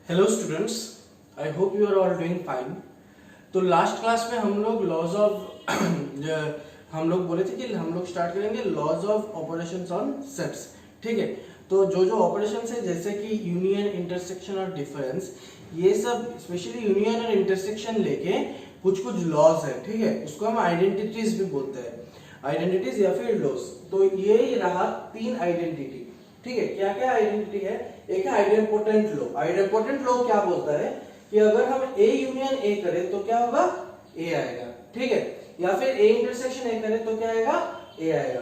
Hello students, I hope you are all doing fine. तो last class में हम लोग लॉज ऑफ हम लोग बोले थे कि हम लोग स्टार्ट करेंगे laws of operations on sets. ठीक है, तो जो जो ऑपरेशंस है जैसे कि यूनियन, इंटरसेक्शन और डिफरेंस, ये सब स्पेशली यूनियन और इंटरसेक्शन लेके कुछ कुछ लॉज है। ठीक है, उसको हम आइडेंटिटीज भी बोलते हैं, आइडेंटिटीज या फिर लॉज। तो ये रहा तीन आइडेंटिटी। ठीक है, क्या क्या आइडेंटिटी है? एक है आइडेंपोटेंट लॉ। आइडेंपोटेंट लॉ क्या बोलता है कि अगर हम ए यूनियन ए करें तो क्या होगा? ए आएगा। ठीक है, या फिर ए इंटरसेक्शन ए करें तो क्या आएगा? ए आएगा।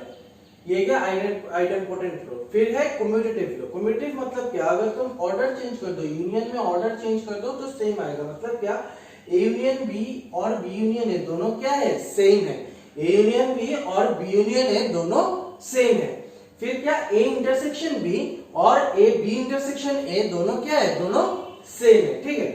ये क्या आइडेंपोटेंट लॉ। फिर है कम्यूटेटिव लॉ। कम्यूटेटिव मतलब क्या? अगर तुम ऑर्डर चेंज कर दो, यूनियन में ऑर्डर चेंज कर दो तो सेम आएगा। मतलब क्या? ए यूनियन बी और बी यूनियन ए दोनों क्या है? सेम है। ए यूनियन बी और बी यूनियन ए दोनों सेम है। फिर क्या? ए इंटरसेक्शन बी और ए बी इंटरसेक्शन ए दोनों क्या है? दोनों सेम है। ठीक है,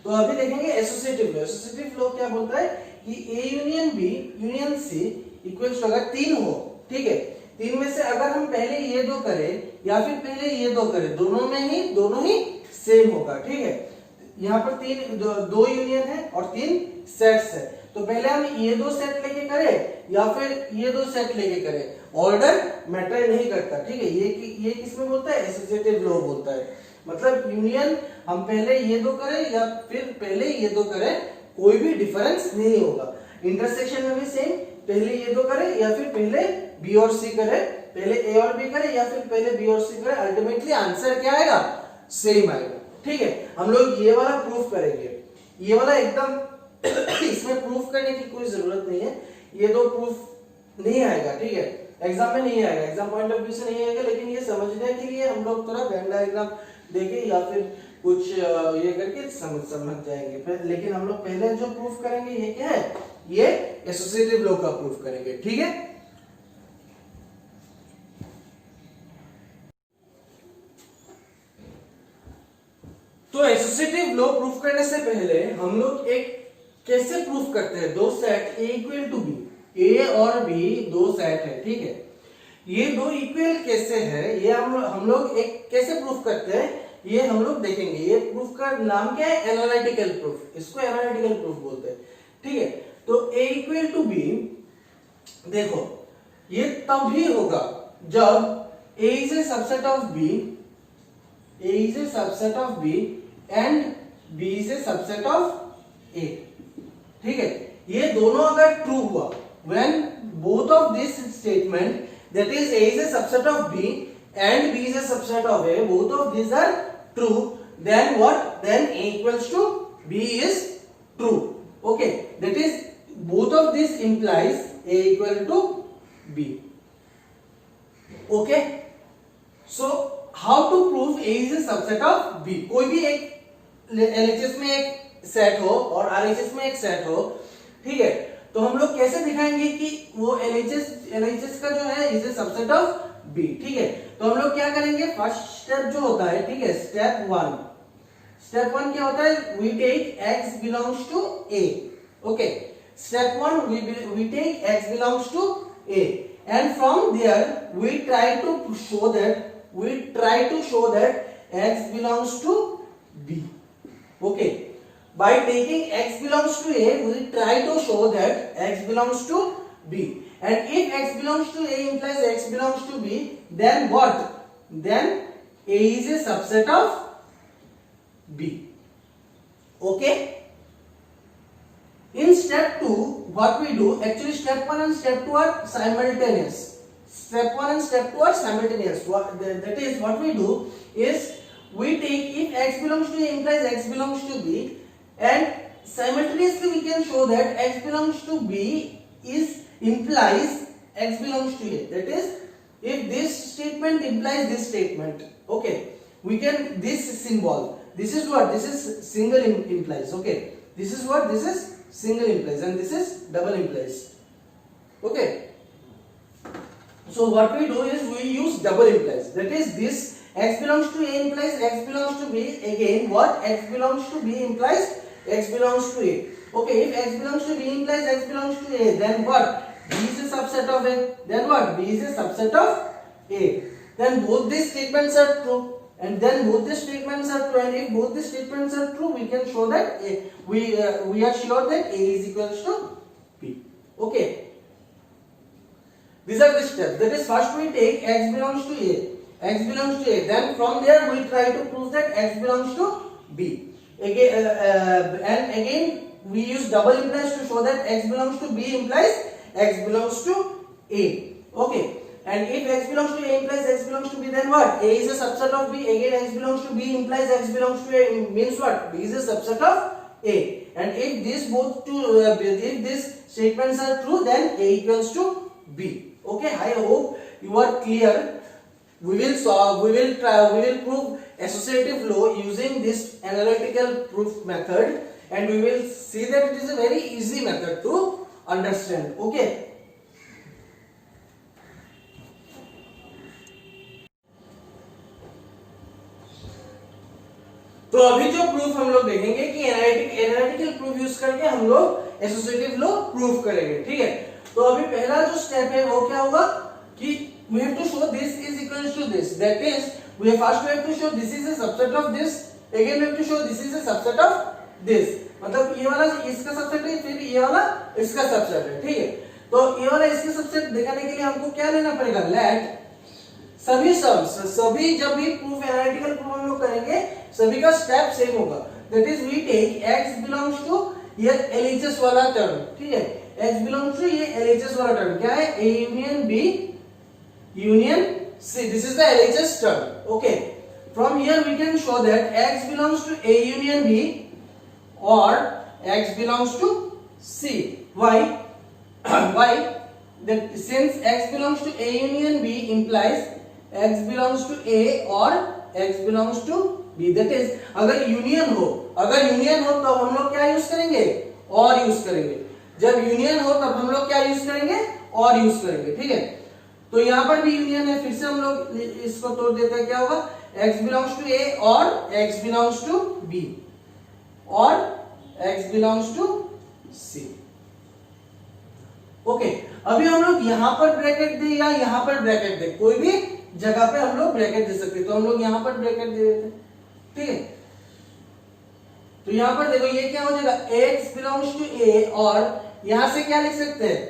तो अभी देखेंगे एसोसिएटिव लॉ। एसोसिएटिव लॉ क्या बोलता है कि A union B union C equals to, अगर तीन हो, ठीक है, तीन में से अगर हम पहले ये दो करें या फिर पहले ये दो करें, दोनों ही सेम होगा। ठीक है, यहाँ पर दो यूनियन है और तीन सेट्स है। तो पहले हम ये दो सेट लेके करें या फिर ये दो सेट लेके करें, ऑर्डर मैटर नहीं करता। ठीक है, ये किसमें बोलता है? एसोसिएटिव लॉ बोलता है। मतलब यूनियन हम पहले ये दो करें या फिर पहले ये दो करें, कोई भी डिफरेंस नहीं होगा। इंटरसेक्शन में भी सेम, पहले ये दो करें या फिर पहले बी और सी करें, पहले ए और बी करें या फिर पहले बी और सी करें, अल्टीमेटली आंसर क्या आएगा? सेम आएगा। ठीक है, हम लोग ये वाला प्रूफ करेंगे। ये वाला एकदम इसमें प्रूफ करने की कोई जरूरत नहीं है, ये दो प्रूफ नहीं आएगा। ठीक है, एग्जाम में नहीं आएगा, एग्जाम पॉइंट ऑफ व्यू से नहीं आएगा, लेकिन ये समझने के लिए हम लोग थोड़ा वेन डायग्राम देके या फिर कुछ ये करके समझ जाएंगे। लेकिन हम लोग पहले जो प्रूफ करेंगे ये क्या है? ये एसोसिएटिव लॉ का प्रूफ करेंगे। ठीक है, तो एसोसिएटिव लॉ प्रूफ करने से पहले हम लोग एक कैसे प्रूफ करते हैं? दो set A equal to B, A और बी दो सेट है। ठीक है, ये दो इक्वल कैसे है, ये हम लोग एक कैसे प्रूफ करते हैं ये हम लोग देखेंगे। ये प्रूफ का नाम क्या है? Analytical proof. इसको एनालिटिकल प्रूफ बोलते हैं। ठीक है, तो ए इक्वल टू बी, देखो ये तभी होगा जब A is a subset of B, A is a subset of B and B is a subset of A. ठीक है, ये दोनों अगर ट्रू हुआ, when both of this statement, that is a is a subset of b and b is a subset of a, both of these are true, then what? Then a equals to b is true. Okay, that is both of this implies a equal to b. Okay, so how to prove a is a subset of b? कोई भी एक LHS में एक set हो और RHS में एक set हो, ठीक है, तो हम लोग कैसे दिखाएंगे कि वो LHS का जो है is a subset of B। ठीक है, तो हम लोग क्या करेंगे? फर्स्ट स्टेप जो होता है, ठीक है, स्टेप वन क्या होता है? We take x belongs to A। Okay, step one we take x belongs to A and from there we try to show that x belongs to B। Okay, by taking x belongs to A, we try to show that x belongs to B. And if x belongs to A implies x belongs to B, then what? Then A is a subset of B. Okay? In step 2, what we do? Actually, step 1 and step 2 are simultaneous. Step 1 and step 2 are simultaneous. That is, what we do is we take if x belongs to A implies x belongs to B, and simultaneously we can show that x belongs to B implies x belongs to A. That is, if this statement implies this statement, okay, we can this symbol. This is what? This is single implies. Okay, this is what? This is single implies, and this is double implies. Okay, so what we do is we use double implies. That is, this x belongs to A implies x belongs to B. Again, what? X belongs to B implies x belongs to A. Okay, if x belongs to B implies x belongs to A, then what? B is a subset of A. Then what? B is a subset of A. Then both these statements are true. and then both the statements are true, and if both the statements are true, we can show that we are sure that A is equals to B. Okay, these are the steps. That is, first we take x belongs to A, x belongs to A, then from there we try to prove that x belongs to B. Again, and again we use double implies to show that x belongs to B implies x belongs to A. Okay, and if x belongs to A implies x belongs to B, then what? A is a subset of B. Again, x belongs to B implies x belongs to A, means what? B is a subset of A. And if these both two, if these statements are true, then A equals to B. Okay, I hope you are clear. We will solve. We will prove associative law using this analytical proof method, and we will see that it is a very easy method to understand. Okay. तो अभी जो proof हम लोग देखेंगे कि analytical proof use करके हम लोग एसोसिएटिव लॉ प्रूफ करेंगे, ठीक है। तो अभी पहला जो स्टेप है वो क्या होगा कि we have to show this is equals to this, that is we have to show this is a subset of this, again we have to show this is a subset of this, मतलब ये वाला इसका subset है, फिर ये वाला इसका subset है, ठीक है। तो ये वाला इसका सबसेट दिखाने के लिए हमको क्या लेना पड़ेगा, लेट सभी सम्स, सभी जब भी प्रूफ एनालिटिकल प्रूफ हम लोग करेंगे सभी का स्टेप सेम होगा, that is we take x belongs to ये LHS वाला टर्म, ठीक है। x बिलोंग्स टू ये LHS वाला टर्म क्या है, A union B union C, this is the LHS term. Okay, from here we can show that x belongs to A union B और x belongs to C. Why? Why? That since x belongs to A union B implies x belongs to A or x belongs to B. That is, अगर union हो तो हम लोग क्या use करेंगे, और use करेंगे। जब यूनियन हो तब हम लोग क्या यूज करेंगे, और यूज करेंगे, ठीक है। तो यहाँ पर भी यूनियन है, फिर से हम लोग इसको तोड़ देते हैं, क्या होगा, x belongs to A और x belongs to B और x belongs to C. Okay, अभी हम लोग यहाँ पर ब्रैकेट दे या यहाँ पर ब्रैकेट दे, कोई भी जगह पे हम लोग ब्रैकेट दे सकते हैं, तो हम लोग यहाँ पर ब्रैकेट दे देते हैं, ठीक है। तो यहाँ पर देखो ये क्या हो जाएगा, x belongs to A और यहाँ से क्या लिख सकते हैं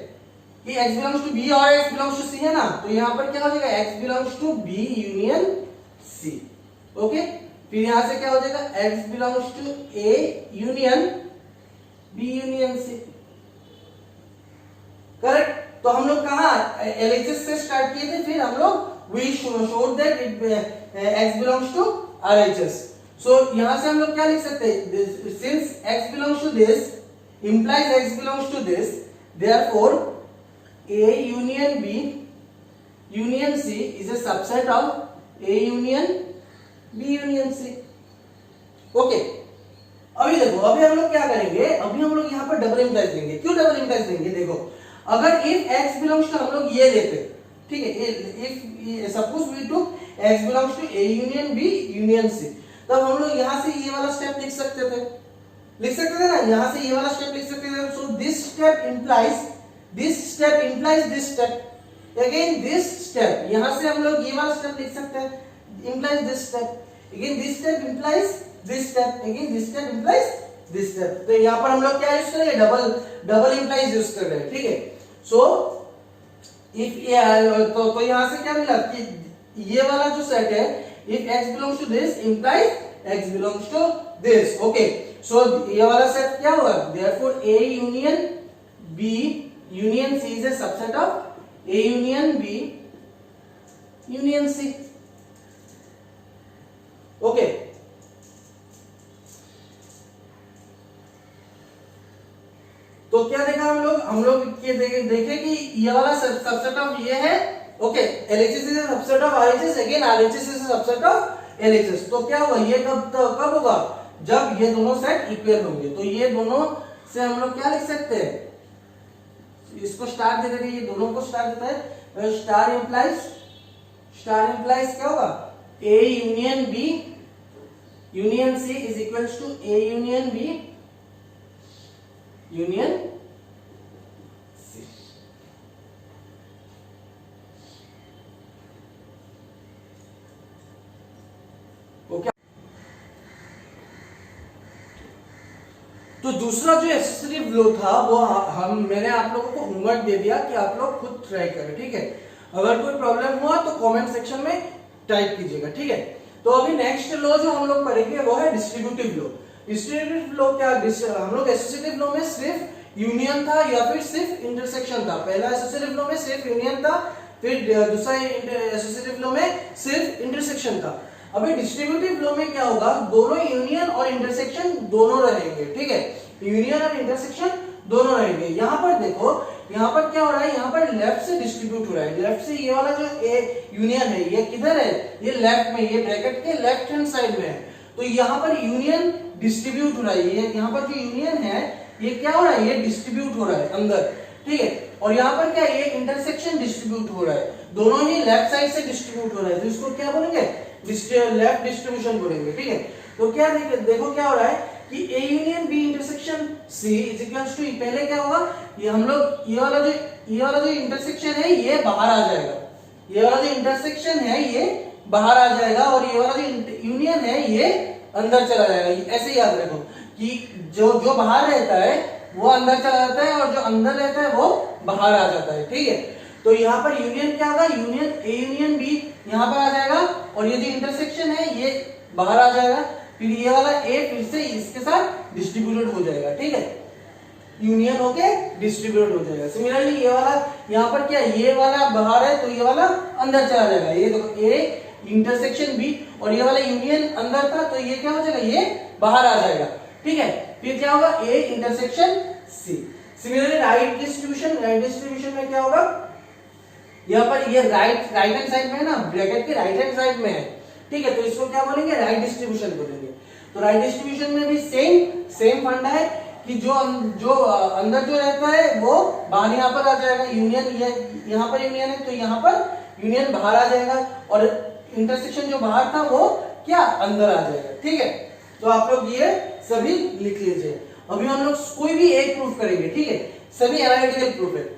कि x belongs to B और x belongs to C है ना, तो यहाँ पर क्या हो जाएगा, x belongs to B union C. Okay, फिर यहाँ से क्या हो जाएगा, x belongs to A union B union C. Correct. तो हम लोग कहाँ LHS से स्टार्ट किए थे, फिर हम लोग we showed that x belongs to RHS. So यहाँ से हम लोग क्या लिख सकते हैं, since x belongs to this implies x belongs to this, therefore A union B union C is a subset of A union B union C. Okay, अभी देखो, अभी हम लोग क्या करेंगे, अभी हम लोग यहाँ पर डबल इम्प्लाइज देंगे। क्यों डबल इम्प्लाइज देंगे, देखो, अगर if x belongs to हम लोग ये लेते, ठीक है, if suppose we took x belongs to A union B union C, तब हम लोग यहाँ से ये वाला स्टेप लिख सकते थे ना, यहाँ से ये वाला स्टेप लिख सकते थे। so this step implies this step, again this step, यहाँ से हम लोग ये वाला स्टेप लिख सकते हैं, implies this step, again this step implies this step, again this step implies this step. तो यहाँ पर हम लोग क्या यूज करेंगे, डबल इम्प्लाइज यूज कर रहे हैं, ठीक है। सो इफ तो यहाँ से क्या मिला कि ये वाला जो सेट है, if x belongs to this implies x belongs to this. Okay, so ये वाला सेट क्या होगा, therefore A union B union C is a subset of A union B union C. Okay, तो क्या देखा हम लोग ये देखे कि ये वाला सबसेट ऑफ ये है, okay, LHS is a subset of RHS, again RHS is a subset of LHS. तो क्या होगा, ये कब होगा, जब ये दोनों सेट इक्वल होंगे। तो ये दोनों से हम लोग क्या लिख सकते हैं, इसको स्टार दे देंगे, ये दोनों को स्टार देता है, स्टार इंप्लाइज क्या होगा, A union B union C is equals to A union B union C. तो दूसरा जो एसोसिएटिव लो था वो मैंने आप लोगों को होमवर्क दे दिया कि आप लोग खुद ट्राई करें, ठीक है। अगर कोई प्रॉब्लम हुआ तो कमेंट सेक्शन में टाइप कीजिएगा, ठीक है। तो अभी नेक्स्ट लॉ जो हम लोग पढ़ेंगे वो है डिस्ट्रीब्यूटिव लॉ। डिस्ट्रीब्यूटिव लॉ क्या, हम लोग एसोसिएटिव लॉ में सिर्फ यूनियन था या फिर सिर्फ इंटरसेक्शन था। पहला एसोसिएटिव लॉ में सिर्फ यूनियन था, फिर दूसरा एसोसिएटिव लॉ में सिर्फ इंटरसेक्शन था। अभी डिस्ट्रीब्यूटिव लॉ में क्या होगा, दोनों यूनियन और इंटरसेक्शन दोनों रहेंगे, ठीक है। यूनियन और इंटरसेक्शन दोनों रहेंगे। यहाँ पर देखो, यहाँ पर क्या हो रहा है, यहाँ पर लेफ्ट से डिस्ट्रीब्यूट हो रहा है। लेफ्ट से ये वाला जो यूनियन है ये किधर है, ये लेफ्ट में, ये ब्रैकेट के लेफ्ट हैंड साइड में है। तो यहाँ पर यूनियन डिस्ट्रीब्यूट हो रहा है। ये यहाँ पर जो यूनियन है ये क्या हो रहा है, ये डिस्ट्रीब्यूट हो रहा है अंदर, ठीक है। और यहाँ पर क्या, ये इंटरसेक्शन डिस्ट्रीब्यूट हो रहा है, दोनों ही लेफ्ट साइड से डिस्ट्रीब्यूट हो रहा है। तो इसको क्या बोलेंगे, लेफ्ट डिस्ट्रीब्यूशन बोलेंगे, ठीक है। तो क्या देखो क्या हो रहा है कि A union B intersection C is equals to, पहले क्या होगा, ये हम लोग ये वाला जो इंटरसेक्शन है ये बाहर आ जाएगा, ये वाला जो इंटरसेक्शन है ये बाहर आ जाएगा, और ये वाला जो यूनियन है ये अंदर चला जाएगा। ऐसे याद रखो कि जो बाहर रहता है वो अंदर चला जाता है और जो अंदर रहता है वो बाहर आ जाता है, ठीक है। तो यहाँ पर यूनियन क्या होगा, यूनियन ए यूनियन बी यहाँ पर आ जाएगा, और ये जो इंटरसेक्शन है ये बाहर आ जाएगा। फिर ये वाला ए फिर से इसके साथ डिस्ट्रीब्यूटेड हो जाएगा, ठीक है, यूनियन होके डिस्ट्रीब्यूट हो जाएगा। सिमिलरली ये वाला यहाँ पर क्या, ये वाला बाहर है तो ये वाला अंदर चला जाएगा। ये देखो ए इंटरसेक्शन बी, और ये वाला यूनियन अंदर था तो ये क्या हो जाएगा, ये बाहर आ जाएगा, ठीक है। फिर क्या होगा, A intersection C. Similarly right distribution में क्या होगा, यहाँ पर ये राइट हैंड साइड में है ना, ब्रैकेट के राइट हैंड साइड में है, ठीक है। तो इसको क्या बोलेंगे, राइट डिस्ट्रीब्यूशन बोलेंगे। तो राइट डिस्ट्रीब्यूशन में भी सेम फंडा है कि जो अंदर जो रहता है वो बाहर यहाँ पर आ जाएगा। यूनियन यहाँ पर यूनियन है तो यहाँ पर यूनियन बाहर आ जाएगा, और इंटरसेक्शन जो बाहर था वो क्या अंदर आ जाएगा, ठीक है। तो आप लोग ये सभी लिख लीजिए। अभी हम लोग कोई भी एक प्रूफ करेंगे, ठीक है, सभी एनालिटिकल प्रूफ है।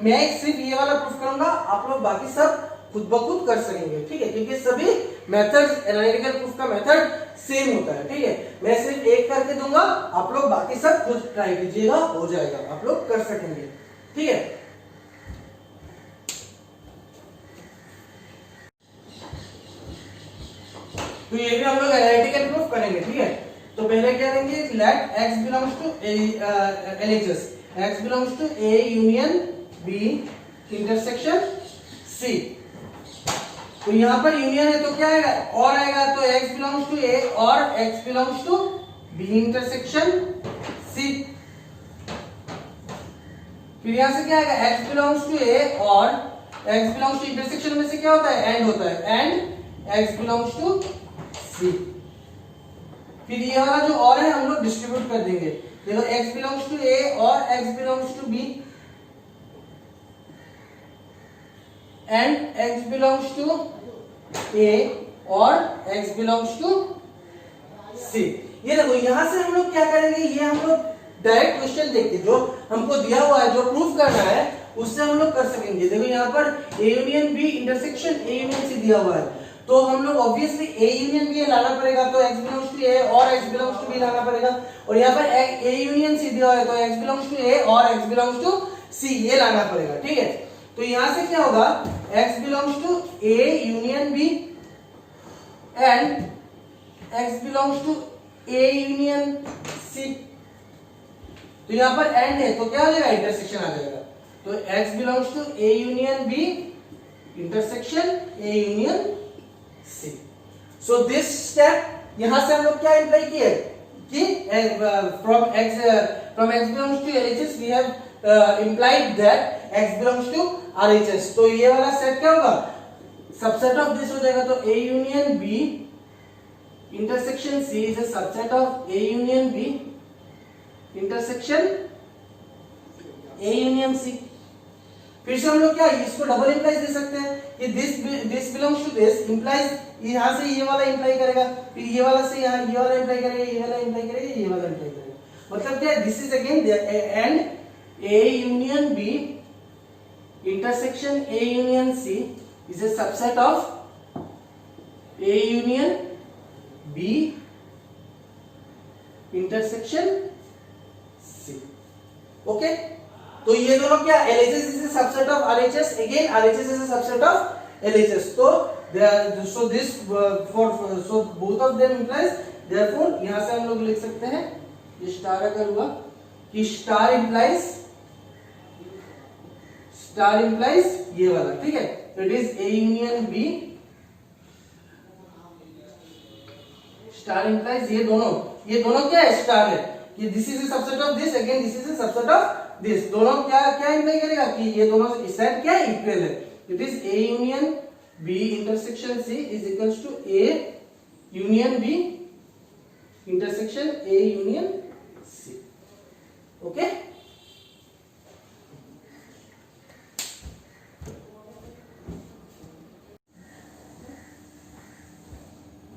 मैं सिर्फ ये वाला प्रूफ करूंगा, आप लोग बाकी सब खुद ब खुद कर सकेंगे, ठीक है, क्योंकि सभी मेथड एनालिटिकल प्रूफ का मेथड सेम होता है, ठीक है। मैं सिर्फ एक करके दूंगा, आप लोग बाकी सब खुद ट्राई कीजिएगा, हो जाएगा, आप लोग कर सकेंगे, ठीक है। तो ये भी हम लोग एनालिटिकल प्रूफ करेंगे, ठीक है। तो पहले क्या करेंगे, let x belongs to LHS, x belongs to A union B intersection C। तो यहाँ पर यूनियन है तो क्या आएगा, और आएगा, तो x बिलोंग्स टू A और x belongs to B intersection C। फिर यहाँ से क्या आएगा, x बिलोंग्स टू A और x बिलोंग्स टू इंटरसेक्शन में से क्या होता है, एंड होता है, and x belongs to C। फिर ये वाला जो और है हम लोग डिस्ट्रीब्यूट कर देंगे। देखो x बिलोंग्स टू A और x belongs to B and x belongs to A और x बिलोंग्स टू C। ये देखो यहाँ से हम लोग क्या करेंगे, ये हम लोग डायरेक्ट क्वेश्चन देखते, जो हमको दिया हुआ है, जो प्रूफ करना है उससे हम लोग कर सकेंगे। देखो यहाँ पर A union B intersection A union C दिया हुआ है, तो हम लोग ऑब्वियसली A यूनियन B लाना पड़ेगा, तो x बिलोंग्स टू A और x बिलोंग्स टू B लाना पड़ेगा। और यहाँ पर A यूनियन C दिया हुआ है तो x बिलोंग्स टू A और x बिलोंग्स टू C ये लाना पड़ेगा, ठीक है। तो यहाँ से क्या होगा, x belongs to A union B and x belongs to A union C। तो यहाँ पर एंड है तो क्या हो जाएगा, इंटरसेक्शन आ जाएगा। तो x belongs to A union B intersection A union C। So this step यहाँ से हम लोग क्या इंप्लाई किए कि from x belongs to LHS we have implied that x belongs to RHS। तो ये वाला सेट क्या होगा, सबसेट ऑफ दिस हो जाएगा। तो A union B intersection C is a subset of A union B intersection A union C। फिर से हम लोग क्या इसको डबल इंप्लाइज दे सकते हैं कि this belongs to this implies, यहाँ से ये वाला इंप्लाई करेगा, फिर ये वाला से यहाँ ये वाला इंप्लाई करेगा, ये वाला इंप्लाई करेगा, ये वाला इंप्लाई करेगा। मतलब क्या, this is again and A union B intersection A union C is a subset of A union B intersection C. Okay, तो ये दोनों क्या, LHS is a subset of RHS, again RHS is a subset of LHS, तो so this so both of them implies, therefore यहां से हम लोग लिख सकते हैं, ये स्टार अगर हुआ कि स्टार implies ये वाला, ठीक है, it is A union B, star implies ये दोनों क्या है, स्टार है, कि this is a subset of this, again this is a subset of this, दोनों क्या इंप्लाई करेगा कि ये दोनों सेट क्या है, इक्वल है, it is A union B intersection C is equals to A union B intersection A union C। Okay,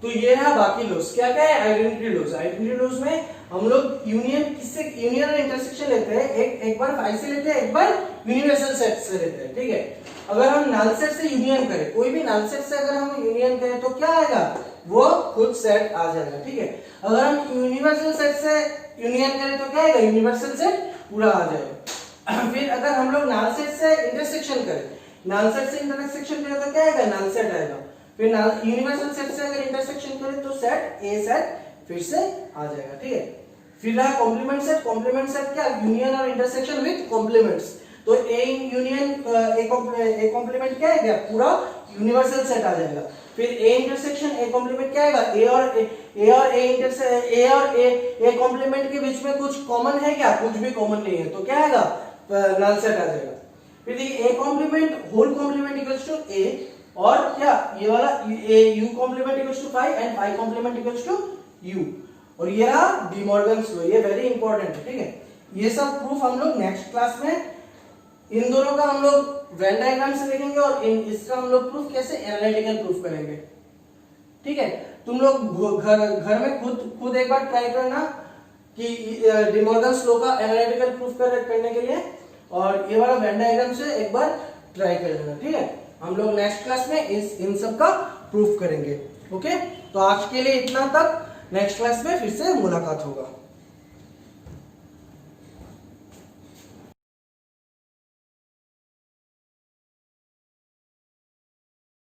तो ये रहा बाकी लॉस, क्या क्या है, आइडेंटिटी लॉस। आइडेंटिटी लॉस में हम लोग यूनियन और इंटरसेक्शन लेते हैं, एक बार फाई से लेते हैं, एक बार यूनिवर्सल सेट से लेते हैं, ठीक है। अगर हम नल सेट से यूनियन करें, कोई भी नल सेट से अगर हम यूनियन करें तो क्या आएगा, वो खुद सेट आ जाएगा, ठीक है। अगर हम यूनिवर्सल सेट से यूनियन करें तो क्या आएगा, यूनिवर्सल सेट पूरा आ जाएगा। फिर अगर हम लोग नल सेट से इंटरसेक्शन करें, नल सेट से इंटरसेक्शन करें तो क्या आएगा, नल सेट आएगा। फिर यूनिवर्सल सेट से अगर इंटरसेक्शन करें तो सेट ए सेट फिर से आ जाएगा, ठीक है। फिर रहा कॉम्प्लीमेंट सेट। कॉम्प्लीमेंट सेट क्या, यूनियन और इंटरसेक्शन विद कॉम्प्लीमेंट्स, तो ए यूनियन ए कॉम्प्लीमेंट क्या है, पूरा यूनिवर्सल सेट आ जाएगा। फिर ए इंटरसेक्शन ए कॉम्प्लीमेंट क्या आएगा, ए और ए कॉम्प्लीमेंट के बीच में कुछ कॉमन है क्या, कुछ भी कॉमन नहीं है, तो क्या आएगा, नल सेट आ जाएगा। फिर देखिए A complement whole complement equals to A, और क्या ये वाला U complement equals to phi and phi complement equals to U, और ये रहा डी मॉर्गन्स लॉ, ये वेरी इंपॉर्टेंट है, ठीक है। ये सब प्रूफ हम लोग नेक्स्ट क्लास में, इन दोनों का हम लोग वेन डायग्राम से देखेंगे, और इसका हम लोग प्रूफ कैसे एनालिटिकल प्रूफ करेंगे, ठीक है। तुम लोग घर में खुद एक बार ट्राई करना कि डी मॉर्गन्स लॉ का एनालिटिकल प्रूफ करने के लिए, और ये वाला वेन डायग्राम से एक बार ट्राई कर लेना, ठीक है। हम लोग नेक्स्ट क्लास में इन सब का प्रूफ करेंगे। ओके, तो आज के लिए इतना तक, नेक्स्ट क्लास में फिर से मुलाकात होगा।